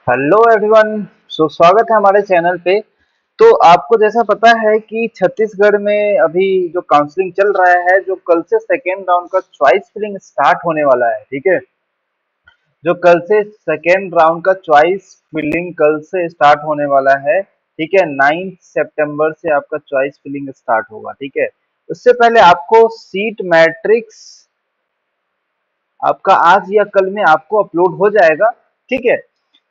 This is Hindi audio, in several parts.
Hello everyone. स्वागत है हमारे चैनल पे। तो आपको जैसा पता है कि छत्तीसगढ़ में अभी जो काउंसलिंग चल रहा है, जो कल से सेकेंड राउंड का चॉइस फिलिंग स्टार्ट होने वाला है। ठीक है, जो कल से सेकेंड राउंड का चॉइस फिलिंग कल से स्टार्ट होने वाला है। ठीक है, 9 सितंबर से आपका चॉइस फिलिंग स्टार्ट होगा। ठीक है, उससे पहले आपको सीट मैट्रिक्स आपका आज या कल में आपको अपलोड हो जाएगा। ठीक है,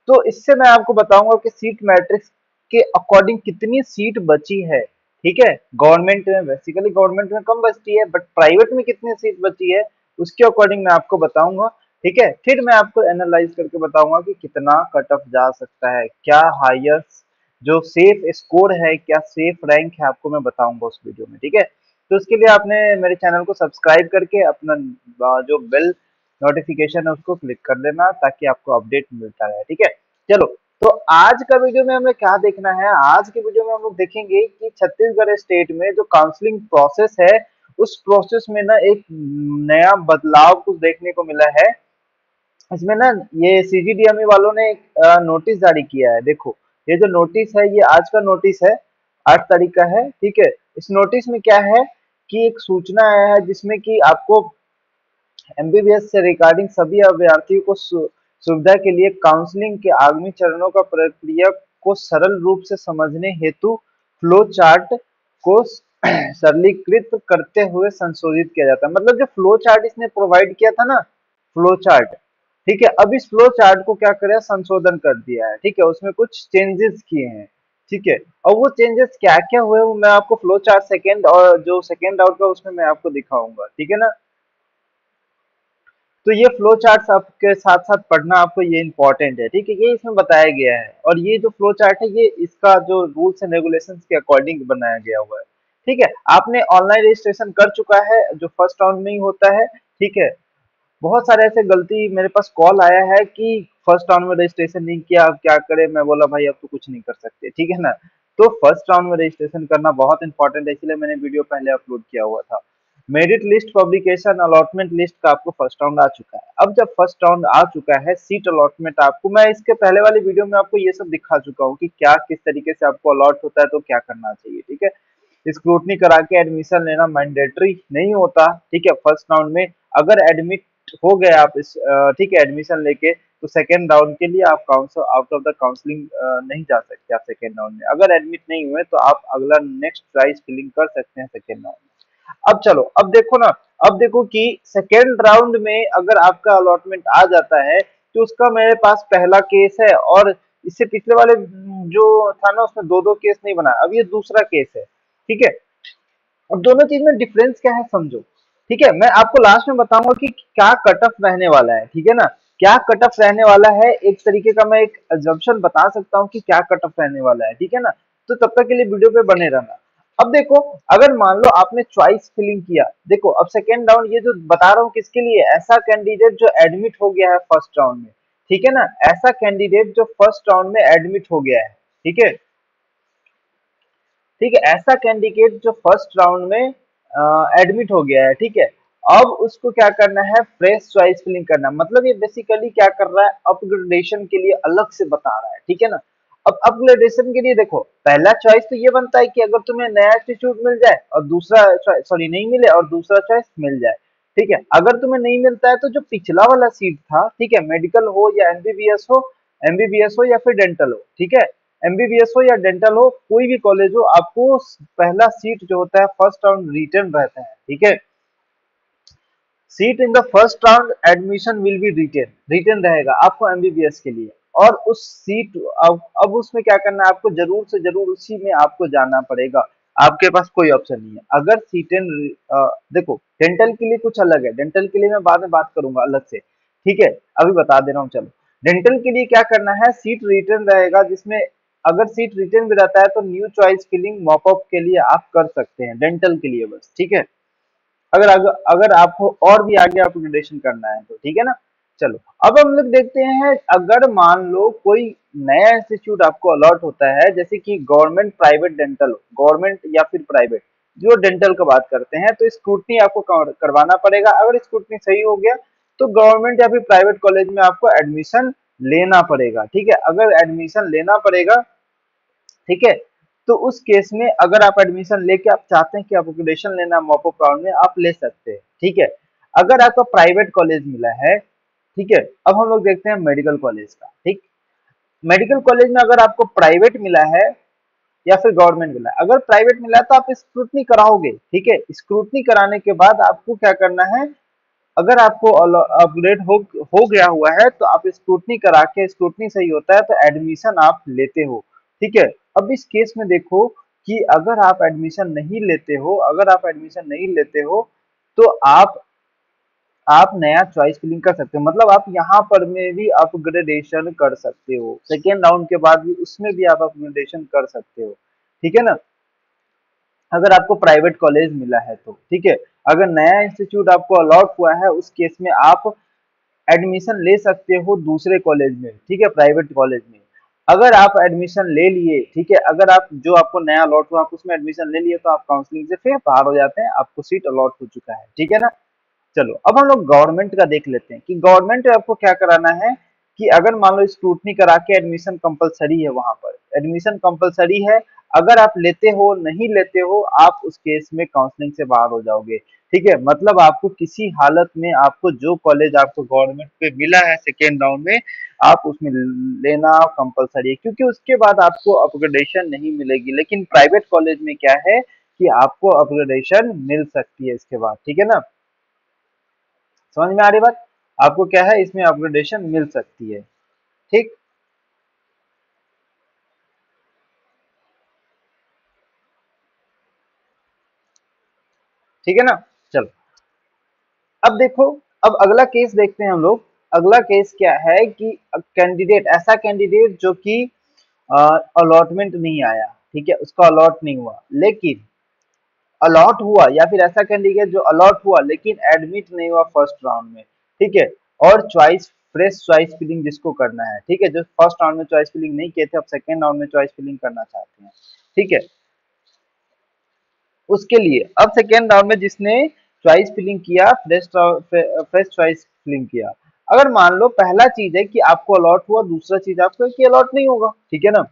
तो इससे मैं आपको बताऊंगा कि सीट मैट्रिक्स के अकॉर्डिंग कितनी सीट बची है। ठीक है, गवर्नमेंट में बेसिकली गवर्नमेंट में कम बचती है, बट प्राइवेट में कितनी सीट बची है उसके अकॉर्डिंग मैं आपको बताऊंगा। ठीक है, फिर मैं आपको एनालाइज करके बताऊंगा कि कितना कट ऑफ जा सकता है, क्या हाईएस्ट जो सेफ स्कोर है, क्या सेफ रैंक है, आपको मैं बताऊंगा उस वीडियो में। ठीक है, तो उसके लिए आपने मेरे चैनल को सब्सक्राइब करके अपना जो बेल नोटिफिकेशन है उसको क्लिक कर लेना, ताकि आपको अपडेट मिलता रहे। ठीक है, चलो, तो आज का वीडियो में हमें क्या देखना है। आज के वीडियो में हम लोग देखेंगे कि छत्तीसगढ़ स्टेट में जो काउंसलिंग प्रोसेस है, उस प्रोसेस में ना एक नया बदलाव कुछ देखने को मिला है। इसमें ना ये सीजीडीएमई वालों ने एक नोटिस जारी किया है। देखो, ये जो नोटिस है ये आज का नोटिस है, 8 तारीख का है। ठीक है, इस नोटिस में क्या है कि एक सूचना आया है जिसमें कि आपको एमबीबीएस से रिगार्डिंग सभी अभ्यर्थियों को सुविधा के लिए काउंसलिंग के आगामी चरणों का प्रक्रिया को सरल रूप से समझने हेतु फ्लो चार्ट को सरलीकृत करते हुए संशोधित किया जाता है। मतलब जो फ्लो चार्ट इसने प्रोवाइड किया था ना, फ्लो चार्ट, ठीक है, अब इस फ्लो चार्ट को क्या करे, संशोधन कर दिया है। ठीक है, उसमें कुछ चेंजेस किए हैं। ठीक है, और वो चेंजेस क्या क्या हुए वो मैं आपको फ्लो चार्ट सेकेंड और जो सेकेंड आउट का उसमें मैं आपको दिखाऊंगा। ठीक है ना, तो ये फ्लो चार्ट्स आपके साथ साथ पढ़ना आपको ये इंपॉर्टेंट है। ठीक है, ये इसमें बताया गया है, और ये जो फ्लो चार्ट है ये इसका जो रूल्स एंड रेगुलेशंस के अकॉर्डिंग बनाया गया हुआ है। ठीक है, आपने ऑनलाइन रजिस्ट्रेशन कर चुका है जो फर्स्ट राउंड में ही होता है। ठीक है, बहुत सारे ऐसे गलती मेरे पास कॉल आया है कि फर्स्ट राउंड में रजिस्ट्रेशन नहीं किया, अब क्या करें। मैं बोला भाई अब तो कुछ नहीं कर सकते। ठीक है ना, तो फर्स्ट राउंड में रजिस्ट्रेशन करना बहुत इंपॉर्टेंट है, इसलिए मैंने वीडियो पहले अपलोड किया हुआ था। Merit list publication allotment list का आपको फर्स्ट राउंड आ चुका है। अब जब फर्स्ट राउंड आ चुका है, सीट अलॉटमेंट आपको मैं इसके पहले वाली वीडियो में आपको ये सब दिखा चुका हूँ कि क्या किस तरीके से आपको अलॉट होता है, तो क्या करना चाहिए। ठीक है, स्क्रूटनी करा के एडमिशन लेना मैंडेटरी नहीं होता। ठीक है, फर्स्ट राउंड में अगर एडमिट हो गए आप इस ठीक है एडमिशन लेके, तो सेकेंड राउंड के लिए आप council out of the counselling नहीं जा सकते। आप सेकेंड राउंड में अगर एडमिट नहीं हुए तो आप अगला नेक्स्ट चॉइस फिलिंग कर सकते हैं सेकेंड राउंड में। अब चलो, अब देखो ना, अब देखो कि सेकेंड राउंड में अगर आपका अलॉटमेंट आ जाता है तो उसका मेरे पास पहला केस है, और इससे पिछले वाले जो था ना उसमें दो दो केस नहीं बना, अब ये दूसरा केस है। ठीक है, अब दोनों चीज में डिफरेंस क्या है समझो। ठीक है, मैं आपको लास्ट में बताऊंगा कि क्या कट ऑफ रहने वाला है। ठीक है ना, क्या कट ऑफ रहने वाला है, एक तरीके का मैं एक अजम्पशन बता सकता हूँ कि क्या कट ऑफ रहने वाला है। ठीक है ना, तो तब तक के लिए वीडियो पे बने रहना। अब देखो, अगर मान लो आपने चॉइस फिलिंग किया, देखो अब सेकेंड राउंड ये जो बता रहा हूँ किसके लिए, ऐसा कैंडिडेट जो एडमिट हो गया है फर्स्ट राउंड में। ठीक है ना, ऐसा कैंडिडेट जो फर्स्ट राउंड में एडमिट हो गया है। ठीक है, ठीक है, ऐसा कैंडिडेट जो फर्स्ट राउंड में एडमिट हो गया है। ठीक है, अब उसको क्या करना है, फ्रेश चॉइस फिलिंग करना। मतलब ये बेसिकली क्या कर रहा है, अपग्रेडेशन के लिए अलग से बता रहा है। ठीक है ना, अब अपग्रेडेशन के लिए देखो, पहला चॉइस तो ये बनता है कि अगर तुम्हें नया इंस्टीट्यूट मिल जाए और दूसरा सॉरी नहीं मिले और दूसरा चॉइस मिल जाए। ठीक है, अगर तुम्हें नहीं मिलता है तो जो पिछला वाला सीट था, ठीक है, मेडिकल हो या एमबीबीएस हो या फिर डेंटल हो, ठीक है, एमबीबीएस हो या डेंटल हो, कोई भी कॉलेज हो, आपको पहला सीट जो होता है फर्स्ट राउंड रिटर्न रहता है। ठीक है, seat in the first round admission will be retain retain रहेगा आपको एमबीबीएस के लिए। और उस सीट अब उसमें क्या करना है, आपको जरूर से जरूर उसी में आपको जाना पड़ेगा। आपके पास कोई ऑप्शन नहीं है। अगर सीटें देखो, डेंटल के लिए कुछ अलग है, डेंटल के लिए मैं बाद में बात करूंगा अलग से। ठीक है, अभी बता दे रहा हूँ। चलो, डेंटल के लिए क्या करना है, सीट रिटर्न रहेगा, जिसमें अगर सीट रिटर्न भी रहता है तो न्यू चॉइस फिलिंग मॉपअप के लिए आप कर सकते हैं, डेंटल के लिए बस। ठीक है, अगर आपको और भी आगे अपग्रेडेशन करना है तो। ठीक है ना, चलो, अब हम लोग देखते हैं, अगर मान लो कोई नया इंस्टीट्यूट आपको अलॉट होता है, जैसे कि गवर्नमेंट प्राइवेट डेंटल हो, गवर्नमेंट या फिर प्राइवेट, जो डेंटल का बात करते हैं, तो स्क्रूटनी आपको करवाना पड़ेगा। अगर स्क्रूटनी सही हो गया तो गवर्नमेंट या फिर प्राइवेट कॉलेज में आपको एडमिशन लेना पड़ेगा, ठीक है। अगर एडमिशन लेना पड़ेगा, ठीक है, तो उस केस में अगर आप एडमिशन लेके आप चाहते हैं कि आप अपग्रेडेशन लेना मॉपअप राउंड में, आप ले सकते हैं, ठीक है। अगर आपका प्राइवेट कॉलेज मिला है, ठीक है, अब हम लोग देखते हैं मेडिकल कॉलेज का, ठीक। मेडिकल कॉलेज में अगर आपको प्राइवेट मिला है या फिर गवर्नमेंट मिला है, अगर प्राइवेट मिला है तो आप स्क्रूटनी कराओगे, ठीक है। स्क्रूटनी कराने के बाद आपको क्या करना है, अगर आपको अपग्रेड हो गया हुआ है तो आप स्क्रूटनी करा के, स्क्रूटनी सही होता है तो एडमिशन आप लेते हो, ठीक है। अब इस केस में देखो कि अगर आप एडमिशन नहीं लेते हो, अगर आप एडमिशन नहीं लेते हो तो आप नया चॉइस फिलिंग कर सकते हो, मतलब आप यहाँ पर में भी अपग्रेडेशन कर सकते हो, सेकेंड राउंड के बाद भी उसमें भी आप अपग्रेडेशन कर सकते हो, ठीक है ना। अगर आपको प्राइवेट कॉलेज मिला है तो, ठीक है। अगर नया इंस्टीट्यूट आपको अलॉट हुआ है, उस केस में आप एडमिशन ले सकते हो दूसरे कॉलेज में, ठीक है, प्राइवेट कॉलेज में। अगर आप एडमिशन ले लिए, ठीक है, अगर आप जो आपको नया अलॉट हुआ आप उसमें एडमिशन ले लिए तो आप काउंसलिंग से फिर बाहर हो जाते हैं, आपको सीट अलॉट हो चुका है, ठीक है ना। चलो अब हम लोग गवर्नमेंट का देख लेते हैं कि गवर्नमेंट में आपको क्या कराना है, कि अगर मान लो स्क्रूटनी करा के एडमिशन कंपलसरी है, वहां पर एडमिशन कंपलसरी है, अगर आप लेते हो नहीं लेते हो आप उस केस में काउंसलिंग से बाहर हो जाओगे, ठीक है। मतलब आपको किसी हालत में आपको जो कॉलेज आपको गवर्नमेंट पे मिला है सेकेंड राउंड में, आप उसमें लेना कंपलसरी है, क्योंकि उसके बाद आपको अपग्रेडेशन नहीं मिलेगी। लेकिन प्राइवेट कॉलेज में क्या है कि आपको अपग्रेडेशन मिल सकती है इसके बाद, ठीक है ना। समझ में आ रही बात, आपको क्या है इसमें अपग्रेडेशन मिल सकती है, ठीक। ठीक है ना। चलो अब देखो, अब अगला केस देखते हैं हम लोग। अगला केस क्या है कि कैंडिडेट, ऐसा कैंडिडेट जो कि अलॉटमेंट नहीं आया, ठीक है, उसका अलॉट नहीं हुआ, लेकिन अलॉट हुआ, या फिर ऐसा कैंडिडेट जो अलॉट हुआ लेकिन एडमिट नहीं हुआ फर्स्ट राउंड में, ठीक है। और चॉइस, फ्रेश चॉइस फिलिंग जिसको करना है, ठीक है, जो फर्स्ट राउंड में चॉइस फिलिंग नहीं किए थे अब सेकेंड राउंड में चॉइस फिलिंग करना चाहते हैं, ठीक है। उसके लिए अब सेकेंड राउंड में जिसने चॉइस फिलिंग किया, फ्रेश चॉइस फिलिंग किया, अगर मान लो पहला चीज है कि आपको अलॉट हुआ, दूसरा चीज आपको कि अलॉट नहीं होगा, ठीक है ना।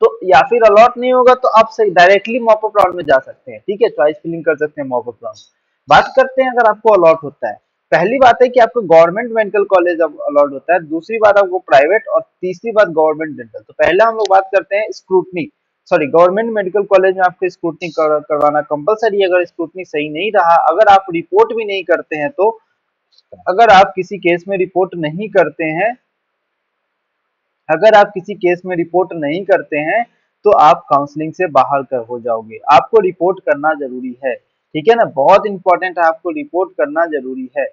तो या फिर अलॉट नहीं होगा तो आप सही डायरेक्टली मॉपअप राउंड में जा सकते हैं, ठीक है, चॉइस फिलिंग कर सकते हैं मॉपअप राउंड। बात करते हैं अगर आपको अलॉट होता है, पहली बात है कि आपको गवर्नमेंट मेडिकल कॉलेज अब अलॉट होता है, दूसरी बात आपको प्राइवेट, और तीसरी बात गवर्नमेंट डेंटल। तो पहले हम लोग बात करते हैं scrutiny, sorry, government medical college में आपको स्क्रूटनी करवाना कंपलसरी। अगर स्क्रूटनी सही नहीं रहा, अगर आप रिपोर्ट भी नहीं करते हैं तो, अगर आप किसी केस में रिपोर्ट नहीं करते हैं, अगर आप किसी केस में रिपोर्ट नहीं करते हैं तो आप काउंसलिंग से बाहर कर हो जाओगे, आपको रिपोर्ट करना जरूरी है, ठीक है ना, बहुत इंपॉर्टेंट है, आपको रिपोर्ट करना जरूरी है।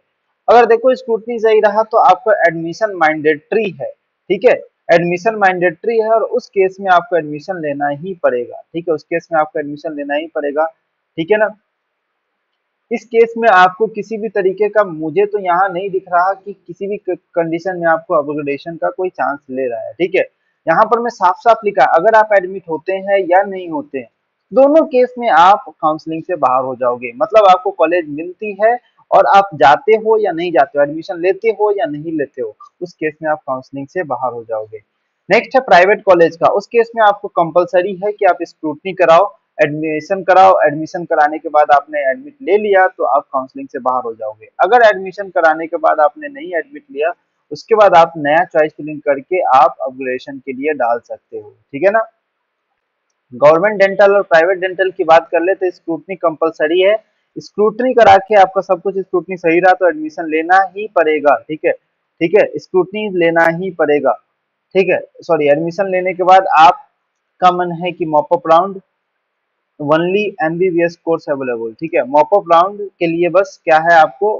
अगर देखो स्क्रूटनी सही रहा तो आपका एडमिशन मैंडेटरी है, ठीक है, एडमिशन मैंडेटरी है, और उस केस में आपको एडमिशन लेना ही पड़ेगा, ठीक है, उस केस में आपको एडमिशन लेना ही पड़ेगा, ठीक है ना। इस केस में आपको किसी भी तरीके का, मुझे तो यहाँ नहीं दिख रहा कि किसी भी कंडीशन में आपको अपग्रेडेशन का कोई चांस ले रहा है, ठीक है। यहाँ पर मैं साफ साफ लिखा है, अगर आप एडमिट होते हैं या नहीं होते हैं, दोनों केस में आप काउंसलिंग से बाहर हो जाओगे, मतलब आपको कॉलेज मिलती है और आप जाते हो या नहीं जाते हो, एडमिशन लेते हो या नहीं लेते हो, उस केस में आप काउंसलिंग से बाहर हो जाओगे। नेक्स्ट है प्राइवेट कॉलेज का, उस केस में आपको कंपलसरी है कि आप स्क्रूटनी कराओ, एडमिशन कराओ, एडमिशन कराने के बाद आपने एडमिट ले लिया तो आप काउंसलिंग से बाहर हो जाओगे। अगर एडमिशन कराने के बाद आपने नहीं एडमिट लिया, उसके बाद आप नया चॉइस फिलिंग करके आप अपग्रेडेशन के लिए डाल सकते हो, ठीक है ना। गवर्नमेंट डेंटल और प्राइवेट डेंटल की बात कर ले तो स्क्रूटनी कंपलसरी है, स्क्रूटनी करा के आपका सब कुछ स्क्रूटनी सही रहा तो एडमिशन लेना ही पड़ेगा, ठीक है, ठीक है, स्क्रूटनी लेना ही पड़ेगा, ठीक है, सॉरी, एडमिशन लेने के बाद आपका मन है कि mop up round, only MBBS course available, ठीक है, मॉपअप राउंड के लिए बस क्या है आपको,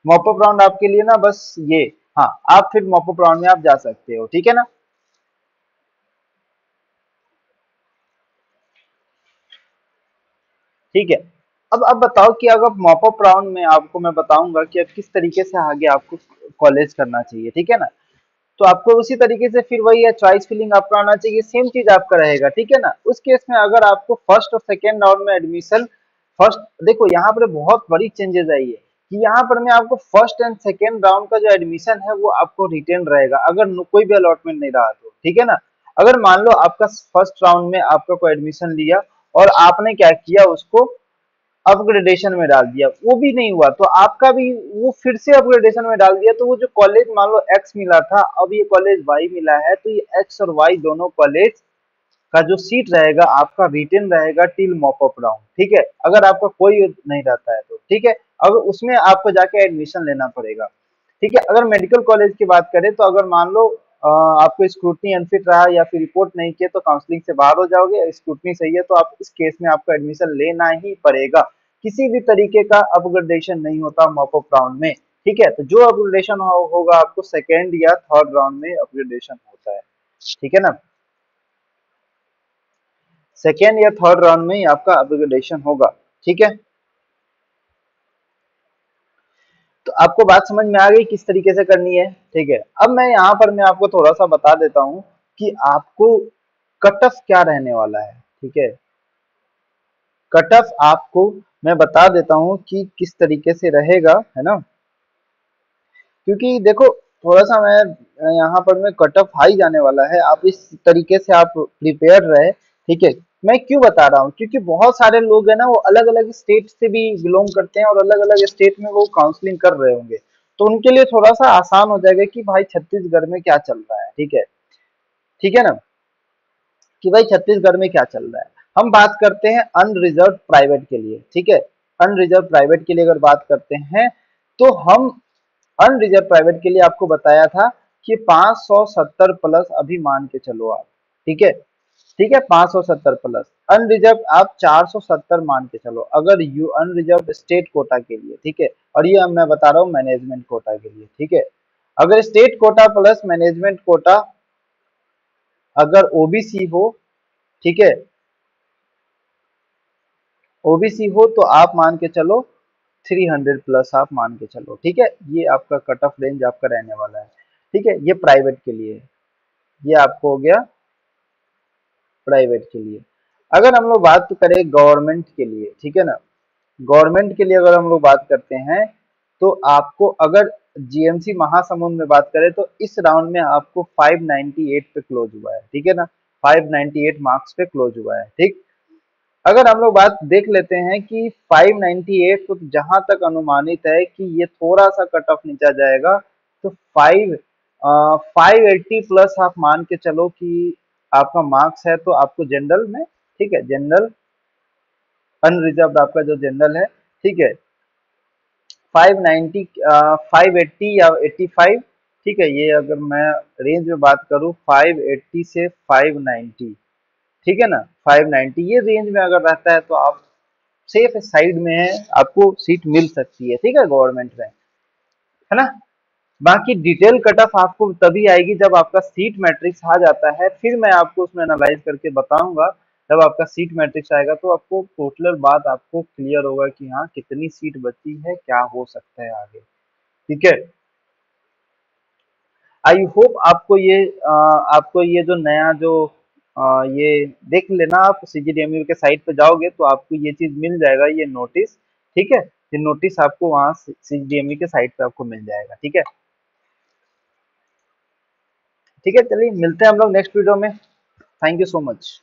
मॉपअप राउंड आपके लिए ना बस ये, हाँ, आप फिर मॉपअप राउंड में आप जा सकते हो, ठीक है ना। ठीक है, अब बताओ कि अगर मॉपअप राउंड में आपको मैं बताऊंगा कि अब किस तरीके से आगे आपको कॉलेज करना चाहिए, ठीक है ना। तो आपको उसी तरीके से फिर वही है, चॉइस फिलिंग आपका आना चाहिए, सेम चीज आपका रहेगा, ठीक है ना। उस केस में अगर आपको फर्स्ट और सेकेंड राउंड में एडमिशन, फर्स्ट देखो यहाँ पर बहुत बड़ी चेंजेस आई है कि यहाँ पर मैं आपको फर्स्ट एंड सेकेंड राउंड का जो एडमिशन है वो आपको रिटेन रहेगा, अगर कोई भी अलॉटमेंट नहीं रहा तो, ठीक है ना। अगर मान लो आपका फर्स्ट राउंड में आपका कोई एडमिशन लिया और आपने क्या किया, उसको अपग्रेडेशन में डाल दिया, वो भी नहीं हुआ तो आपका भी वो फिर से अपग्रेडेशन में डाल दिया, तो वो जो कॉलेज मान लो एक्स मिला था, अब ये कॉलेज वाई मिला है, तो ये एक्स और वाई दोनों कॉलेज का जो सीट रहेगा आपका रिटेन रहेगा टिल मॉप अप राउंड, ठीक है, अगर आपका कोई नहीं रहता है तो, ठीक है। अगर उसमें आपको जाके एडमिशन लेना पड़ेगा, ठीक है। अगर मेडिकल कॉलेज की बात करें तो अगर मान लो आपको स्क्रूटनी अनफिट रहा या फिर रिपोर्ट नहीं किए तो काउंसलिंग से बाहर हो जाओगे, स्क्रूटनी सही है तो आप इस केस में आपको एडमिशन लेना ही पड़ेगा, किसी भी तरीके का अपग्रेडेशन नहीं होता मॉप अप राउंड में, ठीक है। तो जो अपग्रेडेशन होगा आपको सेकेंड या थर्ड राउंड में अपग्रेडेशन होता है, ठीक है ना, सेकेंड या थर्ड राउंड में ही आपका अपग्रेडेशन होगा, ठीक है। तो आपको बात समझ में आ गई किस तरीके से करनी है, ठीक है। अब मैं यहाँ पर मैं आपको थोड़ा सा बता देता हूँ कि आपको कट ऑफ क्या रहने वाला है, ठीक है। कट ऑफ आपको मैं बता देता हूँ कि किस तरीके से रहेगा, है ना, क्योंकि देखो थोड़ा सा मैं यहाँ पर मैं कट ऑफ हाई जाने वाला है, आप इस तरीके से आप प्रिपेयर रहे, ठीक है। मैं क्यों बता रहा हूँ, क्योंकि बहुत सारे लोग है ना वो अलग अलग स्टेट से भी बिलोंग करते हैं और अलग अलग स्टेट में वो काउंसलिंग कर रहे होंगे, तो उनके लिए थोड़ा सा आसान हो जाएगा कि भाई छत्तीसगढ़ में क्या चल रहा है, ठीक है ना, कि भाई छत्तीसगढ़ में क्या चल रहा है। हम बात करते हैं अनरिजर्व प्राइवेट के लिए, ठीक है। अनरिजर्व प्राइवेट के लिए अगर बात करते हैं तो हम अनरिजर्व प्राइवेट के लिए आपको बताया था कि 570 प्लस अभी मान के चलो आप, ठीक है, ठीक है, 570 प्लस। अनरिजर्व आप 470 मान के चलो, अगर यू अनरिजर्व स्टेट कोटा के लिए, ठीक है, और ये मैं बता रहा हूँ मैनेजमेंट कोटा के लिए, ठीक है। अगर state quota plus management quota अगर ओबीसी हो, ठीक है, ओबीसी हो तो आप मान के चलो 300 प्लस आप मान के चलो, ठीक है। ये आपका कट ऑफ रेंज आपका रहने वाला है, ठीक है। ये प्राइवेट के लिए, ये आपको हो गया प्राइवेट के लिए। अगर हम लोग बात करें गवर्नमेंट के लिए, ठीक है ना, गवर्नमेंट के लिए अगर हम लोग बात करते हैं तो आपको अगर जीएमसी महासमुंद में बात करें तो इस राउंड में आपको 598 पे क्लोज हुआ है, ठीक है ना, 598 मार्क्स पे क्लोज हुआ है, ठीक। अगर हम लोग बात देख लेते हैं कि 598 तो जहां तक अनुमानित है कि ये थोड़ा सा कट ऑफ नीचा जाएगा, तो 580 प्लस आप मान के चलो कि आपका मार्क्स है, तो आपको जनरल में, ठीक है, जनरल अनरिजर्व आपका जो जनरल है, ठीक है, 590 580 या 85, ठीक है। ये अगर मैं रेंज में बात करूं 580 से 590, ठीक है ना, 590 ये रेंज में अगर रहता है तो आप सेफ साइड में है, आपको सीट मिल सकती है, ठीक है, गवर्नमेंट में, है ना। बाकी डिटेल कट ऑफ आपको तभी आएगी जब आपका सीट मैट्रिक्स आ जाता है, फिर मैं आपको उसमें एनालाइज करके बताऊंगा। जब आपका सीट मैट्रिक्स आएगा तो आपको टोटल बात आपको क्लियर होगा कि हाँ कितनी सीट बची है, क्या हो सकता है आगे, ठीक है। आई होप आपको ये जो नया जो ये देख लेना, आप सीजीडीएमयू के साइट पे जाओगे तो आपको ये चीज मिल जाएगा, ये नोटिस, ठीक है। ये नोटिस आपको वहाँ सीजीडीएमयू के साइट पे आपको मिल जाएगा, ठीक है, ठीक है। चलिए मिलते हैं हम लोग नेक्स्ट वीडियो में। Thank you so much.